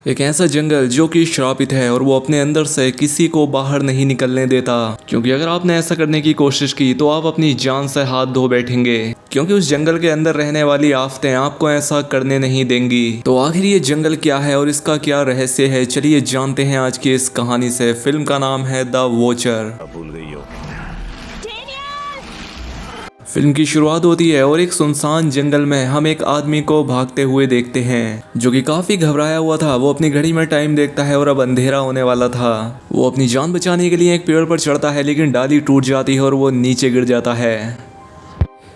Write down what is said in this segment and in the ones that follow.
एक ऐसा जंगल जो कि श्रापित है और वो अपने अंदर से किसी को बाहर नहीं निकलने देता, क्योंकि अगर आपने ऐसा करने की कोशिश की तो आप अपनी जान से हाथ धो बैठेंगे, क्योंकि उस जंगल के अंदर रहने वाली आफतें आपको ऐसा करने नहीं देंगी। तो आखिर ये जंगल क्या है और इसका क्या रहस्य है, चलिए जानते हैं आज की इस कहानी से। फिल्म का नाम है द वॉचर। भूल गई हो। फिल्म की शुरुआत होती है और एक सुनसान जंगल में हम एक आदमी को भागते हुए देखते हैं जो कि काफी घबराया हुआ था। वो अपनी घड़ी में टाइम देखता है और अब अंधेरा होने वाला था। वो अपनी जान बचाने के लिए एक पेड़ पर चढ़ता है, लेकिन डाली टूट जाती है और वो नीचे गिर जाता है।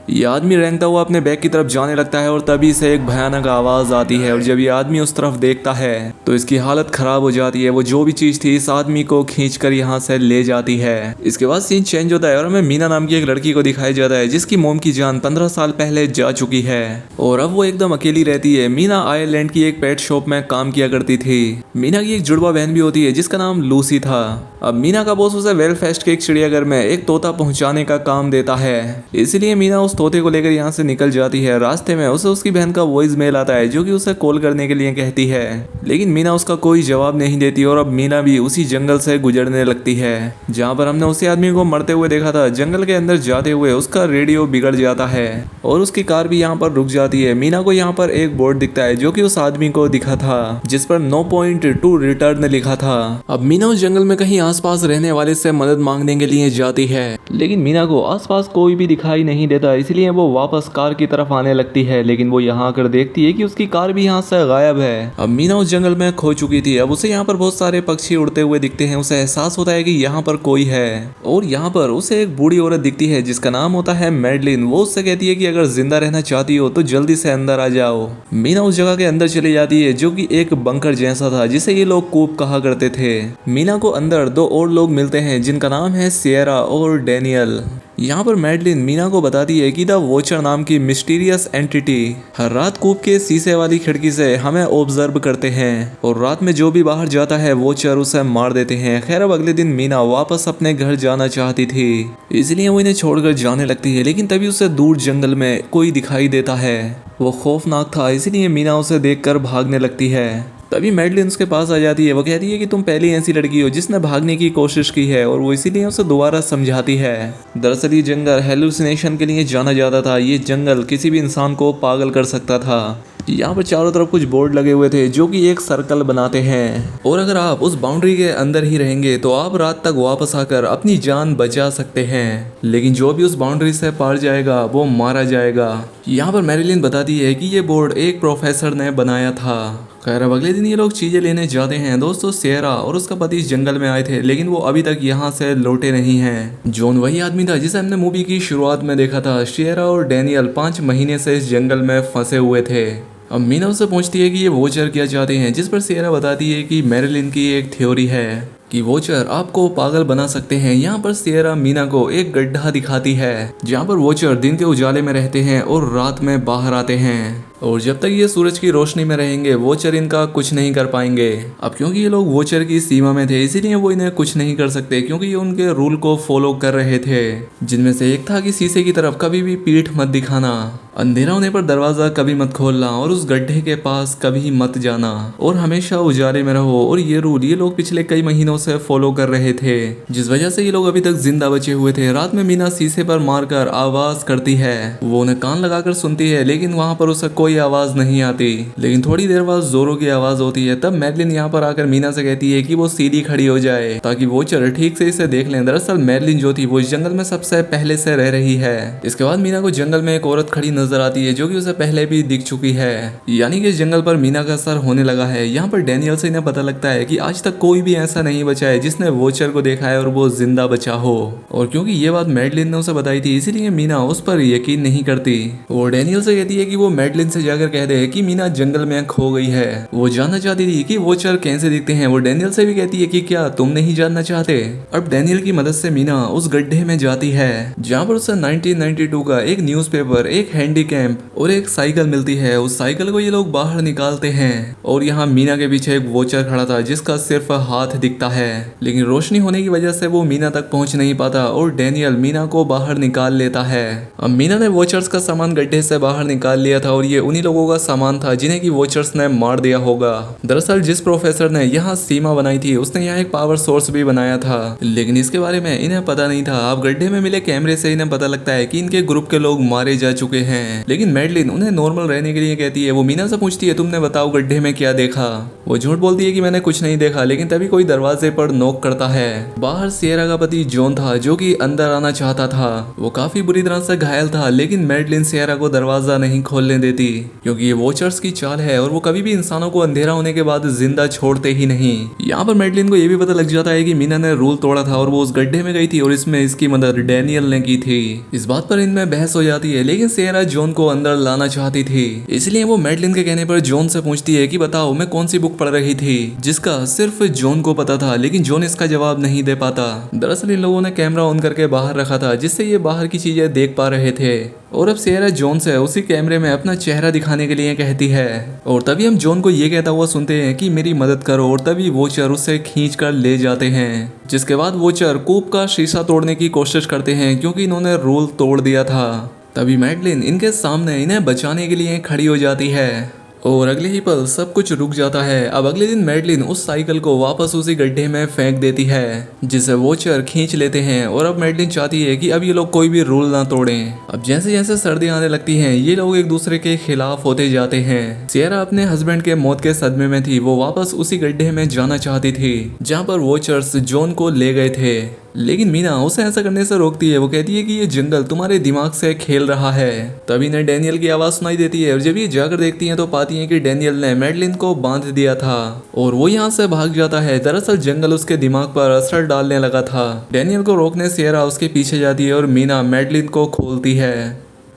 ये आदमी रेंगता हुआ अपने बैग की तरफ जाने लगता है और तभी से एक भयानक आवाज आती है, और जब ये आदमी उस तरफ देखता है तो इसकी हालत खराब हो जाती है। वो जो भी चीज थी इस आदमी को खींचकर यहाँ से ले जाती है। इसके बाद सीन चेंज होता है और हमें मीना नाम की एक लड़की को दिखाया जाता है जिसकी मोम की जान 15 साल पहले जा चुकी है और अब वो एकदम अकेली रहती है। मीना आयरलैंड की एक पेट शॉप में काम किया करती थी। मीना की एक जुड़वा बहन भी होती है जिसका नाम लूसी था। अब मीना का बॉस उसे वेलफेस्ट के एक चिड़ियाघर में एक तोता पहुंचाने का काम देता है, इसलिए मीना उस तोते को लेकर यहाँ से निकल जाती है। रास्ते में उसे उसकी बहन का वॉइस मेल आता है जो कि उसे कॉल करने के लिए कहती है, लेकिन मीना उसका कोई जवाब नहीं देती और अब मीना भी उसी जंगल से गुजरने लगती है जहाँ पर हमने उसी आदमी को मरते हुए देखा था। जंगल के अंदर जाते हुए उसका रेडियो बिगड़ जाता है और उसकी कार भी यहाँ पर रुक जाती है। मीना को यहाँ पर एक बोर्ड दिखता है जो कि उस आदमी को दिखा था जिस पर नो पॉइंट टू रिटर्न लिखा था। अब मीना उस जंगल में कहीं आसपास रहने वाले से मदद मांगने के लिए जाती है, लेकिन मीना को आसपास कोई भी दिखाई नहीं देता, इसलिए वो वापस कार की तरफ आने लगती है। लेकिन वो यहाँ आकर देखती है कि उसकी कार भी यहाँ से गायब है। अब मीना उस जंगल में खो चुकी थी। अब उसे यहाँ पर बहुत सारे पक्षी उड़ते हुए दिखते हैं। उसे एहसास होता है कि यहाँ पर कोई है और यहाँ पर उसे एक बूढ़ी औरत दिखती है जिसका नाम होता है मैडलिन। वो उससे कहती है कि अगर जिंदा रहना चाहती हो तो जल्दी से अंदर आ जाओ। मीना उस जगह के अंदर चली जाती है जो कि एक बंकर जैसा था जिसे ये लोग कूप कहा करते थे। मीना को अंदर दो और लोग मिलते हैं जिनका नाम है सियरा और डैनियल। यहाँ पर मैडलिन मीना को बताती है कि द वॉचर नाम की मिस्टीरियस एंटिटी हर रात कूप के शीशे वाली खिड़की से हमें ऑब्जर्व करते हैं और रात में जो भी बाहर जाता है वॉचर उसे मार देते हैं। खैर अब अगले दिन मीना वापस अपने घर जाना चाहती थी, इसलिए वो इन्हें छोड़कर जाने लगती है, लेकिन तभी उसे दूर जंगल में कोई दिखाई देता है। वो खौफनाक था, इसलिए मीना उसे देखकर भागने लगती है। तभी मैडलिन उसके पास आ जाती है। वो कहती है कि तुम पहली ऐसी लड़की हो जिसने भागने की कोशिश की है, और वो इसीलिए उसे दोबारा समझाती है। दरअसल ये जंगल हेलुसिनेशन के लिए जाना जाता था। ये जंगल किसी भी इंसान को पागल कर सकता था। यहाँ पर चारों तरफ कुछ बोर्ड लगे हुए थे जो कि एक सर्कल बनाते हैं, और अगर आप उस बाउंड्री के अंदर ही रहेंगे तो आप रात तक वापस आकर अपनी जान बचा सकते हैं, लेकिन जो भी उस बाउंड्री से पार जाएगा वो मारा जाएगा। यहाँ पर मैरिलिन बताती है कि ये बोर्ड एक प्रोफेसर ने बनाया था। खैर अब अगले दिन ये लोग चीजें लेने जाते हैं। दोस्तों सियरा और उसका पति इस जंगल में आए थे, लेकिन वो अभी तक यहाँ से लौटे नहीं हैं। जॉन वही आदमी था जिसे हमने मूवी की शुरुआत में देखा था। सियरा और डैनियल 5 महीने से इस जंगल में फंसे हुए थे। अब मीना उससे पूछती है कि ये वॉचर क्या चाहते हैं, जिस पर सियरा बताती है कि मैरिलिन की एक थ्योरी है कि वॉचर आपको पागल बना सकते हैं। यहाँ पर सियरा मीना को एक गड्ढा दिखाती है जहाँ पर वॉचर दिन के उजाले में रहते हैं और रात में बाहर आते हैं, और जब तक ये सूरज की रोशनी में रहेंगे वॉचर इनका कुछ नहीं कर पाएंगे। अब क्योंकि ये लोग वॉचर की सीमा में थे, इसीलिए वो इन्हें कुछ नहीं कर सकते, क्योंकि ये उनके रूल को फॉलो कर रहे थे, जिनमें से एक था कि शीशे की तरफ कभी भी पीठ मत दिखाना, अंधेरा होने पर दरवाजा कभी मत खोलना, और उस गड्ढे के पास कभी मत जाना, और हमेशा उजाले में रहो। और ये रूल ये लोग पिछले कई महीनों से फॉलो कर रहे थे, जिस वजह से ये लोग अभी तक जिंदा बचे हुए थे। रात में मीना शीशे पर मारकर आवाज करती है। वो उन्हें कान लगाकर सुनती है, लेकिन वहां पर उसे कोई आवाज नहीं आती। लेकिन थोड़ी देर बाद जोरों की आवाज होती है। तब मैडलिन यहाँ पर आकर मीना से कहती है कि वो सीधी खड़ी हो जाए ताकि वॉचर ठीक से इसे देख लें। दरअसल मैडलिन जो थी वो इस जंगल में सबसे पहले से रह रही है। इसके बाद मीना को जंगल में एक औरत खड़ी नजर आती है जो कि उसे पहले भी दिख चुकी है, यानी कि इस जंगल पर मीना का असर होने लगा है। यहाँ पर डैनियल से इन्हें पता लगता है कि आज तक कोई भी ऐसा नहीं बचा है जिसने वॉचर को देखा है और वो जिंदा बचा हो, और क्योंकि ये बात मैडलिन ने उसे बताई थी इसीलिए मीना उस पर यकीन नहीं करती। वो डैनियल से कहती है कि वो मैडलिन से जाकर कह दे कि मीना जंगल में खो गई है। वो जानना चाहती थी कि वॉचर कैसे दिखते हैं। वो डैनियल से भी कहती है कि क्या तुम नहीं जानना चाहते। अब डैनियल की मदद से मीना उस गड्ढे में जाती है जहाँ पर उसे 1992 का एक न्यूज़पेपर, एक हैंडी कैंप और एक साइकिल मिलती है। उस साइकिल को ये लोग बाहर निकालते हैं और यहाँ मीना के पीछे एक वॉचर खड़ा था जिसका सिर्फ हाथ दिखता है। है, लेकिन रोशनी होने की वजह से वो मीना तक पहुंच नहीं पाता और डैनियल मीना को बाहर निकाल लेता है। अब मीना ने वॉचर्स का सामान गड्ढे से बाहर निकाल लिया था और ये उन्हीं लोगों का सामान था जिन्हें की वॉचर्स ने मार दिया होगा। दरअसल जिस प्रोफेसर ने यहाँ सीमा बनाई थी उसने यहाँ एक पावर सोर्स भी बनाया था, लेकिन इसके बारे में इन्हें पता नहीं था। अब गड्ढे में मिले कैमरे से इन्हें पता लगता है कि इनके ग्रुप के लोग मारे जा चुके हैं, लेकिन मैडलिन उन्हें नॉर्मल रहने के लिए कहती है। वो मीना से पूछती है तुमने बताओ गड्ढे में क्या देखा। वो झूठ बोलती है कि मैंने कुछ नहीं देखा, लेकिन तभी कोई दरवाजे पर नॉक करता है। बाहर सियरा का पति जॉन था जो कि अंदर आना चाहता था। वो काफी बुरी तरह से घायल था, लेकिन मैडलिन सियरा को दरवाजा नहीं खोलने देती क्योंकि ये वॉचर्स की चाल है और वो कभी भी इंसानों को अंधेरा होने के बाद जिंदा छोड़ते ही नहीं। यहाँ पर मैडलिन को ये भी पता लग जाता है कि मीना ने रूल तोड़ा था और वो उस गड्ढे में गई थी और इसमें इसकी मदद डैनियल ने की थी। इस बात पर इनमें बहस हो जाती है, लेकिन सियरा जॉन को अंदर लाना चाहती थी, इसलिए वो मैडलिन के कहने पर जॉन से पूछती है कि बताओ मैं कौन सी बुक पढ़ रही थी, जिसका सिर्फ जॉन को पता था, लेकिन जॉन इसका जवाब नहीं दे पाता। दरअसल इन लोगों ने कैमरा ऑन करके बाहर रखा था जिससे ये बाहर की चीजें देख पा रहे थे और अब सियरा जॉन से उसी कैमरे में अपना चेहरा दिखाने के लिए कहती है और तभी हम जॉन को ये कहता हुआ सुनते हैं कि मेरी मदद करो और तभी वॉचर उसे खींच कर ले जाते हैं, जिसके बाद वॉचर कूप का शीशा तोड़ने की कोशिश करते हैं क्योंकि इन्होंने रूल तोड़ दिया था। तभी मैडलिन इनके सामने इन्हें बचाने के लिए खड़ी हो जाती है और अगले ही पल सब कुछ रुक जाता है। अब अगले दिन मैडलिन उस साइकिल को वापस उसी गड्ढे में फेंक देती है जिसे वॉचर खींच लेते हैं और अब मैडलिन चाहती है कि अब ये लोग कोई भी रूल ना तोड़ें। अब जैसे जैसे सर्दी आने लगती है ये लोग एक दूसरे के खिलाफ होते जाते हैं। सियरा अपने हस्बैंड के मौत के सदमे में थी, वो वापस उसी गड्ढे में जाना चाहती थी जहाँ पर वॉचर्स जॉन को ले गए थे, लेकिन मीना उसे ऐसा करने से रोकती है। वो कहती है कि ये जंगल तुम्हारे दिमाग से खेल रहा है। तभी इन्हें डैनियल की आवाज सुनाई देती है और जब ये जाकर देखती हैं तो पाती हैं कि डैनियल ने मैडलिन को बांध दिया था और वो यहाँ से भाग जाता है। दरअसल जंगल उसके दिमाग पर असर डालने लगा था। डैनियल को रोकने सियरा उसके पीछे जाती है और मीना मैडलिन को खोलती है।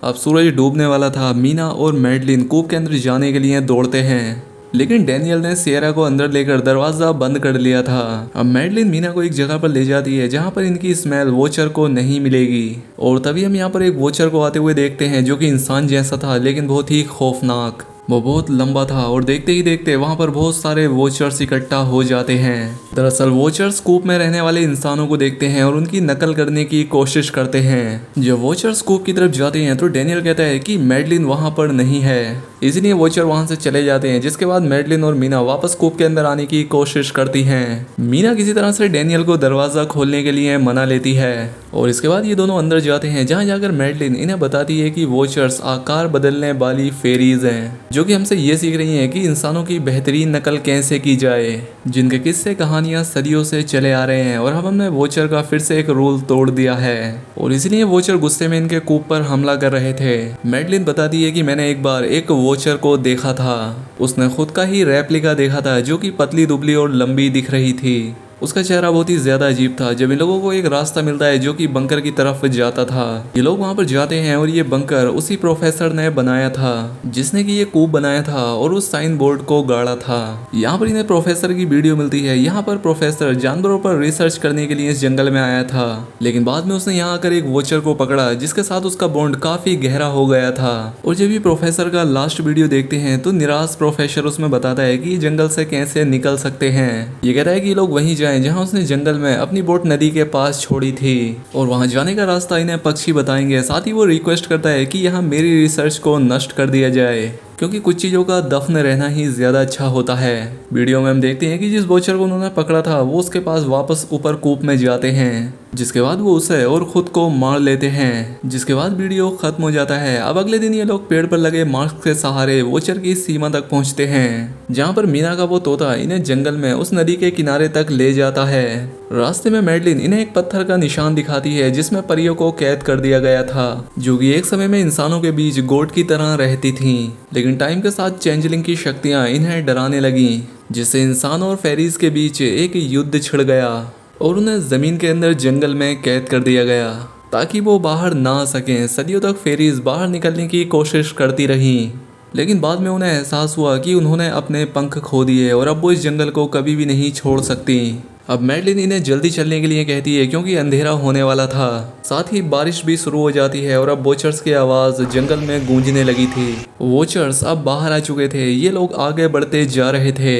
अब सूरज डूबने वाला था। मीना और मैडलिन कूप के अंदर जाने के लिए दौड़ते हैं, लेकिन डैनियल ने सियरा को अंदर लेकर दरवाजा बंद कर लिया था। अब मैडलिन मीना को एक जगह पर ले जाती है जहां पर इनकी स्मेल वॉचर को नहीं मिलेगी और तभी हम यहां पर एक वॉचर को आते हुए देखते हैं जो कि इंसान जैसा था लेकिन बहुत ही खौफनाक। वो बहुत लंबा था और देखते ही देखते वहां पर बहुत सारे वॉचर्स इकट्ठा हो जाते हैं। दरअसल वॉचर्स कूप में रहने वाले इंसानों को देखते हैं और उनकी नकल करने की कोशिश करते हैं। जब वॉचर्स कूप की तरफ जाते हैं तो डैनियल कहता है कि मैडलिन वहां पर नहीं है, इसलिए वॉचर वहां से चले जाते हैं, जिसके बाद मैडलिन और मीना वापस कूप के अंदर आने की कोशिश करती हैं। मीना किसी तरह से डैनियल को दरवाजा खोलने के लिए मना लेती है और इसके बाद ये दोनों अंदर जाते हैं, जहां जाकर मैडलिन इन्हें बताती है कि वॉचर्स आकार बदलने वाली फेरीज हैं जो कि हमसे ये सीख रही हैं कि इंसानों की बेहतरीन नकल कैसे की जाए, जिनके किस्से कहानियां सदियों से चले आ रहे हैं और अब हमने वॉचर का फिर से एक रूल तोड़ दिया है और इसलिए वॉचर गुस्से में इनके कूप पर हमला कर रहे थे। मैडलिन बताती है कि मैंने एक बार एक वॉचर को देखा था, उसने खुद का ही रेप्लिका देखा था जो कि पतली दुबली और लंबी दिख रही थी। उसका चेहरा बहुत ही ज्यादा अजीब था। जब इन लोगों को एक रास्ता मिलता है जो कि बंकर की तरफ जाता था, ये लोग वहां पर जाते हैं और ये बंकर उसी प्रोफेसर ने बनाया था जिसने कि ये कूप बनाया था और उस साइन बोर्ड को गाड़ा था। यहाँ पर इन्हें प्रोफेसर की वीडियो मिलती है। यहाँ पर प्रोफेसर जानवरों पर रिसर्च करने के लिए इस जंगल में आया था, लेकिन बाद में उसने यहाँ आकर एक वॉचर को पकड़ा जिसके साथ उसका बॉन्ड काफी गहरा हो गया था। और जब ये प्रोफेसर का लास्ट वीडियो देखते हैं तो निराश प्रोफेसर उसमें बताता है कि जंगल से कैसे निकल सकते हैं। ये कहता है कि लोग वहीं जहां उसने जंगल में अपनी बोट नदी के पास छोड़ी थी और वहां जाने का रास्ता इन्हें पक्षी बताएंगे। साथ ही वो रिक्वेस्ट करता है कि यहाँ मेरी रिसर्च को नष्ट कर दिया जाए क्योंकि कुछ चीज़ों का दफन रहना ही ज़्यादा अच्छा होता है। वीडियो में हम देखते हैं कि जिस वॉचर को उन्होंने पकड़ा था वो उसके पास वापस ऊपर कूप में जाते हैं, जिसके बाद वो उसे और खुद को मार लेते हैं, जिसके बाद वीडियो खत्म हो जाता है। अब अगले दिन ये लोग पेड़ पर लगे मास्क के सहारे वॉचर की सीमा तक पहुंचते हैं, जहां पर मीना का वो तोता इन्हें जंगल में उस नदी के किनारे तक ले जाता है। रास्ते में मैडलिन इन्हें एक पत्थर का निशान दिखाती है जिसमें परियों को कैद कर दिया गया था, जो कि एक समय में इंसानों के बीच गोट की तरह रहती थी, लेकिन टाइम के साथ चेंजलिंग की शक्तियां इन्हें डराने लगी, जिससे इंसानों और फेरीज के बीच एक युद्ध छिड़ गया और उन्हें जमीन के अंदर जंगल में कैद कर दिया गया ताकि वो बाहर ना आ सकें। सदियों तक फेरीज बाहर निकलने की कोशिश करती रहीं, लेकिन बाद में उन्हें एहसास हुआ कि उन्होंने अपने पंख खो दिए और अब वो इस जंगल को कभी भी नहीं छोड़ सकती। अब मैडलिन इन्हें जल्दी चलने के लिए कहती है क्योंकि अंधेरा होने वाला था। साथ ही बारिश भी शुरू हो जाती है और अब वॉचर्स की आवाज जंगल में गूंजने लगी थी। वॉचर्स अब बाहर आ चुके थे। ये लोग आगे बढ़ते जा रहे थे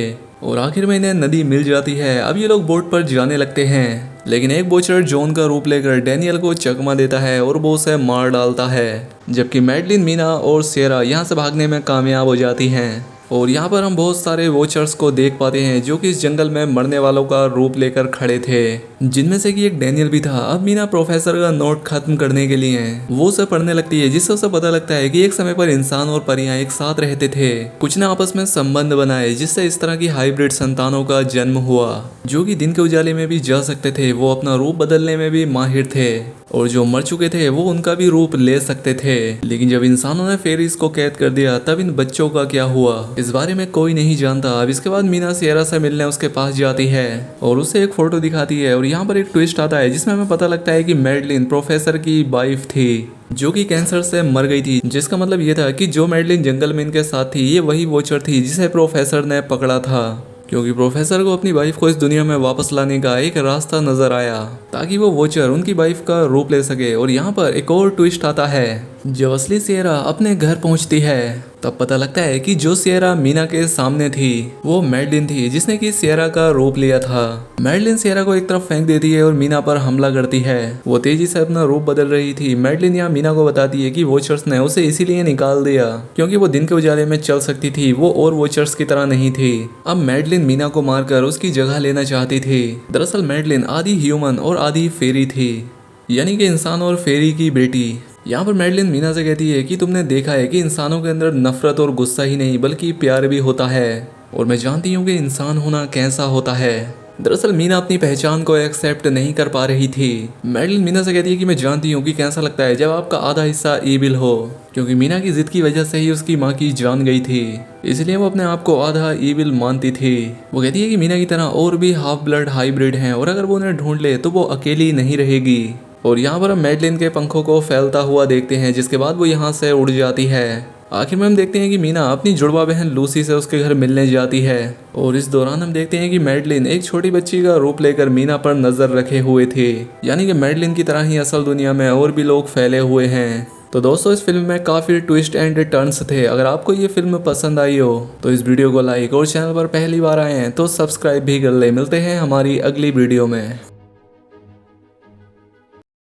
और आखिर में इन्हें नदी मिल जाती है। अब ये लोग बोट पर जाने लगते हैं, लेकिन एक बोचर जॉन का रूप लेकर डैनियल को चकमा देता है और वो उसे मार डालता है, जबकि मैडलिन, मीना और सियरा यहाँ से भागने में कामयाब हो जाती हैं। और यहाँ पर हम बहुत सारे वोचर्स को देख पाते हैं जो कि इस जंगल में मरने वालों का रूप लेकर खड़े थे, जिनमें से कि एक डैनियल भी था। अब मीना प्रोफेसर का नोट खत्म करने के लिए वो उसे पढ़ने लगती है, जिससे उसे पता लगता है कि एक समय पर इंसान और परियां एक साथ रहते थे, कुछ ने आपस में संबंध बनाए, जिससे इस तरह की हाइब्रिड संतानों का जन्म हुआ, जो कि दिन के उजाले में भी जा सकते थे, वो अपना रूप बदलने में भी माहिर थे, और जो मर चुके थे वो उनका भी रूप ले सकते थे। लेकिन जब इंसानों ने फेरिस को कैद कर दिया, तब इन बच्चों का क्या हुआ इस बारे में कोई नहीं जानता। अब इसके बाद मीना सियरा से मिलने उसके पास जाती है और उसे एक फोटो दिखाती है, और यहाँ पर एक ट्विस्ट आता है जिसमें हमें पता लगता है कि मैडलिन प्रोफेसर की वाइफ थी, जो कि कैंसर से मर गई थी, जिसका मतलब ये था कि जो मैडलिन जंगल में इनके साथ थी, ये वही वोचर थी जिसे प्रोफेसर ने पकड़ा था, क्योंकि प्रोफेसर को अपनी वाइफ को इस दुनिया में वापस लाने का एक रास्ता नजर आया ताकि वो वोचर उनकी वाइफ का रूप ले सके। और यहाँ पर एक और ट्विस्ट आता है, जब असली सियरा अपने घर पहुंचती है तब पता लगता है कि जो सियरा मीना के सामने थी वो मैडलिन थी, जिसने कि सियरा का रूप लिया था। मैडलिन सियरा को एक तरफ फेंक देती है और मीना पर हमला करती है। वो तेजी से अपना रूप बदल रही थी। मैडलिन यहाँ मीना को बताती है कि वोचर्स ने उसे इसीलिए निकाल दिया क्योंकि वो दिन के उजाले में चल सकती थी, वो और वोचर्स की तरह नहीं थी। अब मैडलिन मीना को मारकर उसकी जगह लेना चाहती थी। दरअसल मैडलिन आधी ह्यूमन और आधी फेरी थी, यानी कि इंसान और फेरी की बेटी। यहाँ पर मैडलिन मीना से कहती है कि तुमने देखा है कि इंसानों के अंदर नफरत और गुस्सा ही नहीं बल्कि प्यार भी होता है, और मैं जानती हूँ कि इंसान होना कैसा होता है। दरअसल मीना अपनी पहचान को एक्सेप्ट नहीं कर पा रही थी। मैडलिन मीना से कहती है कि मैं जानती हूँ कि कैसा लगता है जब आपका आधा हिस्सा ईविल हो, क्योंकि मीना की जिद की वजह से ही उसकी माँ की जान गई थी, इसलिए वो अपने आप को आधा ईविल मानती थी। वो कहती है कि मीना की तरह और भी हाफ ब्लड हाइब्रिड हैं, और अगर वो उन्हें ढूंढ ले तो वो अकेली नहीं रहेगी। और यहाँ पर हम मैडलिन के पंखों को फैलता हुआ देखते हैं, जिसके बाद वो यहाँ से उड़ जाती है। आखिर में हम देखते हैं कि मीना अपनी जुड़वा बहन लूसी से उसके घर मिलने जाती है, और इस दौरान हम देखते हैं कि मैडलिन एक छोटी बच्ची का रूप लेकर मीना पर नजर रखे हुए थे, यानी कि मैडलिन की तरह ही असल दुनिया में और भी लोग फैले हुए हैं। तो दोस्तों, इस फिल्म में काफ़ी ट्विस्ट एंड टर्न्स थे। अगर आपको ये फिल्म पसंद आई हो तो इस वीडियो को लाइक, और चैनल पर पहली बार आए हैं तो सब्सक्राइब भी कर ले। मिलते हैं हमारी अगली वीडियो में।